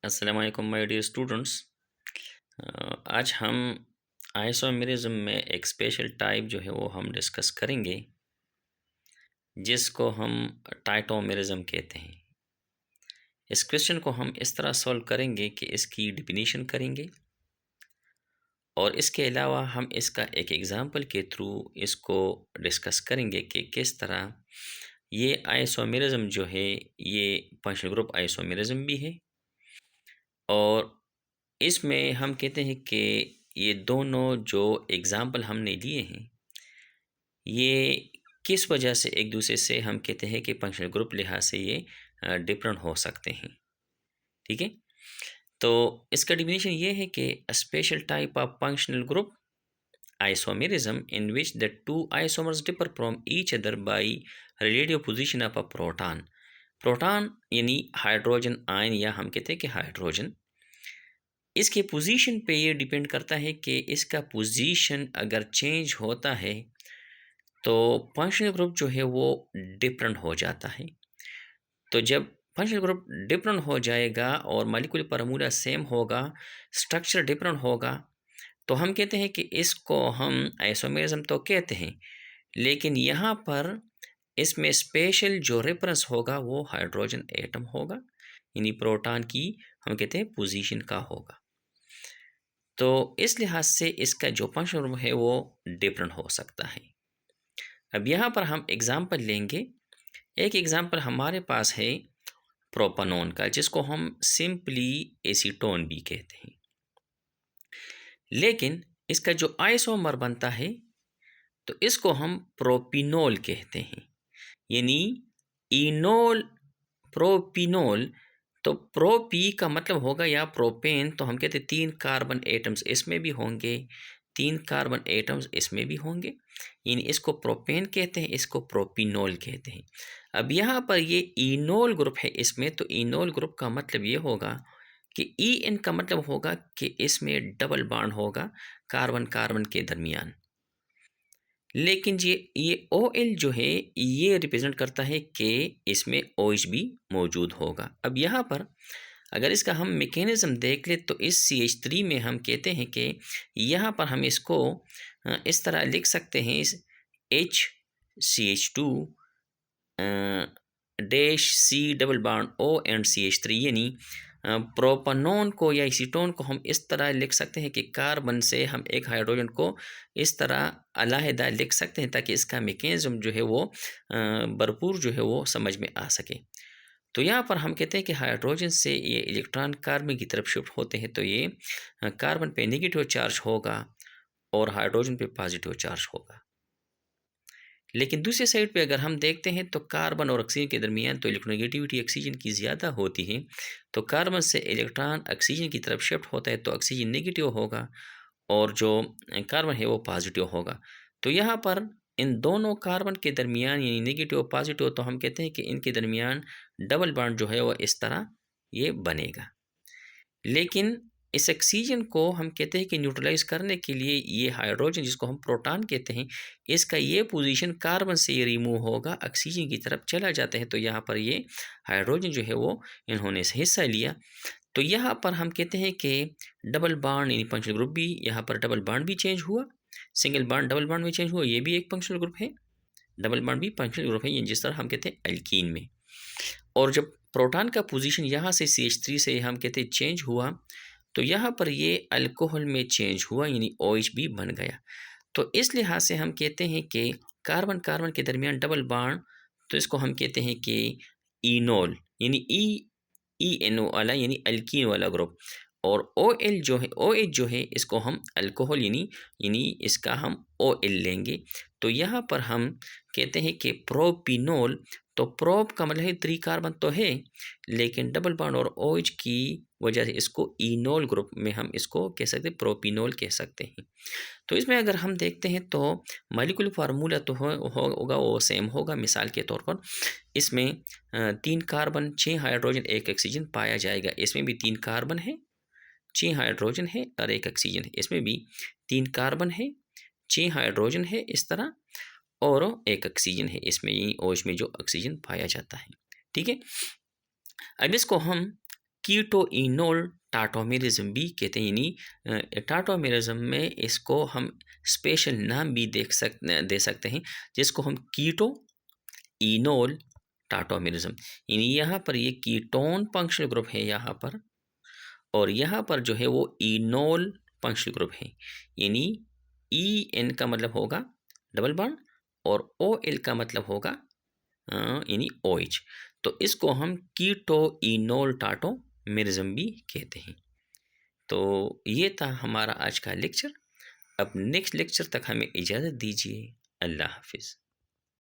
अस्सलाम वालेकुम my dear students. आज हम आइसोमेरिज्म में एक स्पेशल टाइप जो है वो हम डिस्कस करेंगे, जिसको हम टाइटोमेरिज्म कहते हैं। इस क्वेश्चन को हम इस तरह सॉल्व करेंगे कि इसकी डिफिनीशन करेंगे और इसके अलावा हम इसका एक एग्जांपल के थ्रू इसको डिस्कस करेंगे कि किस तरह ये आइसोमेरिज्म जो है ये फंक्शनल ग्रुप आइसोमेरिज्म भी है। और इसमें हम कहते हैं कि ये दोनों जो एग्ज़ाम्पल हमने लिए हैं, ये किस वजह से एक दूसरे से हम कहते हैं कि फंक्शनल ग्रुप लिहाज से ये डिफरेंट हो सकते हैं। ठीक है, तो इसका डिफिनीशन ये है कि special type of functional group isomerism in which the two isomers differ from each other by relative position of a proton। Proton यानी हाइड्रोजन आयन, या हम कहते हैं कि हाइड्रोजन, इसके पोजीशन पे ये डिपेंड करता है कि इसका पोजीशन अगर चेंज होता है तो फंक्शनल ग्रुप जो है वो डिफरेंट हो जाता है। तो जब फंक्शनल ग्रुप डिफरेंट हो जाएगा और मॉलिक्यूलर फार्मूला सेम होगा, स्ट्रक्चर डिफरेंट होगा, तो हम कहते हैं कि इसको हम आइसोमेरिज्म तो कहते हैं, लेकिन यहाँ पर इसमें स्पेशल जो रेफरेंस होगा वो हाइड्रोजन एटम होगा, यानी प्रोटॉन की हम कहते हैं पोजीशन का होगा। तो इस लिहाज से इसका जो फंक्शनल ग्रुप है वो डिफरेंट हो सकता है। अब यहाँ पर हम एग्जांपल लेंगे। एक एग्जांपल हमारे पास है प्रोपानोन का, जिसको हम सिंपली एसीटोन भी कहते हैं, लेकिन इसका जो आइसोमर बनता है तो इसको हम प्रोपिनोल कहते हैं, यानी इनोल प्रोपिनोल। तो प्रोपी का मतलब होगा या प्रोपेन, तो हम कहते हैं 3 कार्बन एटम्स इसमें भी होंगे, 3 कार्बन एटम्स इसमें भी होंगे, यानी इसको प्रोपेन कहते हैं, इसको प्रोपिनोल कहते हैं। अब यहाँ पर ये इनोल ग्रुप है इसमें, तो इनोल ग्रुप का मतलब ये होगा कि ई एन का मतलब होगा कि इसमें डबल बॉन्ड होगा कार्बन कार्बन के दरमियान, लेकिन ये ओ एल जो है ये रिप्रेजेंट करता है कि इसमें ओ एच भी मौजूद होगा। अब यहाँ पर अगर इसका हम मैकेनिज्म देख ले तो इस सी एच थ्री में हम कहते हैं कि यहाँ पर हम इसको इस तरह लिख सकते हैं, इस H C H two dash C double bond O and C H three, यानी प्रोपानोन को या एसीटोन को हम इस तरह लिख सकते हैं कि कार्बन से हम एक हाइड्रोजन को इस तरह अलहदा लिख सकते हैं, ताकि इसका मैकेनिज्म जो है वो भरपूर जो है वो समझ में आ सके। तो यहाँ पर हम कहते हैं कि हाइड्रोजन से ये इलेक्ट्रॉन कार्बन की तरफ शिफ्ट होते हैं, तो ये कार्बन पे नेगेटिव चार्ज होगा और हाइड्रोजन पे पॉजिटिव चार्ज होगा। लेकिन दूसरी साइड पे अगर हम देखते हैं तो कार्बन और ऑक्सीजन के दरमियान तो इलेक्ट्रोनेगेटिविटी ऑक्सीजन की ज़्यादा होती है, तो कार्बन से इलेक्ट्रॉन ऑक्सीजन की तरफ शिफ्ट होता है तो ऑक्सीजन नेगेटिव होगा और जो कार्बन है वो पॉजिटिव होगा। तो यहाँ पर इन दोनों कार्बन के दरमियान यानी नेगेटिव पॉजिटिव, तो हम कहते हैं कि इनके दरमियान डबल बॉन्ड जो है वो इस तरह ये बनेगा। लेकिन इस ऑक्सीजन को हम कहते हैं कि न्यूट्रलाइज करने के लिए ये हाइड्रोजन, जिसको हम प्रोटॉन कहते हैं, इसका ये पोजीशन कार्बन से ये रिमूव होगा, ऑक्सीजन की तरफ चला जाता है, तो यहाँ पर ये हाइड्रोजन जो है वो इन्होंने हिस्सा लिया। तो यहाँ पर हम कहते हैं कि डबल बॉन्ड यानी फंक्शनल ग्रुप भी, यहाँ पर डबल बॉन्ड भी चेंज हुआ, सिंगल बॉन्ड डबल बॉन्ड में चेंज हुआ, ये भी एक फंक्शनल ग्रुप है, डबल बॉन्ड भी फंक्शनल ग्रुप है, जिस तरह हम कहते हैं एल्कीन में। और जब प्रोटॉन का पोजीशन यहाँ से CH3 से हम कहते हैं चेंज हुआ, तो यहाँ पर ये अल्कोहल में चेंज हुआ, यानी OH भी बन गया। तो इस लिहाज से हम कहते हैं कि कार्बन कार्बन के दरमियान डबल बॉन्ड, तो इसको हम कहते हैं कि इनोल, यानी ENO वाला, यानी अल्कीन वाला ग्रुप। और OL जो है, OH जो है, इसको हम अल्कोहल यानी इसका हम OL लेंगे। तो यहाँ पर हम कहते हैं कि प्रोपिनोल, तो प्रोप का मतलब है 3 कार्बन तो है, लेकिन डबल बॉन्ड और OH की वजह से इसको इनोल ग्रुप में हम इसको कह सकते हैं, प्रोपिनोल कह सकते हैं। तो इसमें अगर हम देखते हैं तो मॉलिक्यूलर फार्मूला तो होगा वो सेम होगा। मिसाल के तौर पर इसमें 3 कार्बन 6 हाइड्रोजन 1 ऑक्सीजन पाया जाएगा। इसमें भी 3 कार्बन है, 6 हाइड्रोजन है और 1 ऑक्सीजन है। इसमें भी 3 कार्बन है, 6 हाइड्रोजन है इस तरह, और 1 ऑक्सीजन है इसमें, यानी OH में जो ऑक्सीजन पाया जाता है। ठीक है, अब इसको हम कीटोइनोल टाटोमेरिज्म भी कहते हैं। यानी टाटोमेरिज्म में इसको हम स्पेशल नाम भी दे सकते हैं, जिसको हम कीटो इनोल टाटोमेरिज्म। यानी यहाँ पर ये कीटोन फंक्शनल ग्रुप है यहाँ पर, और यहाँ पर जो है वो इनोल फंक्शनल ग्रुप है। यानी ई एन का मतलब होगा डबल बॉन्ड, और ओ एल का मतलब होगा यानी ओ एच। तो इसको हम कीटो इनोल टाटोमेरिज्म भी कहते हैं। तो ये था हमारा आज का लेक्चर। अब नेक्स्ट लेक्चर तक हमें इजाज़त दीजिए। अल्लाह हाफिज़।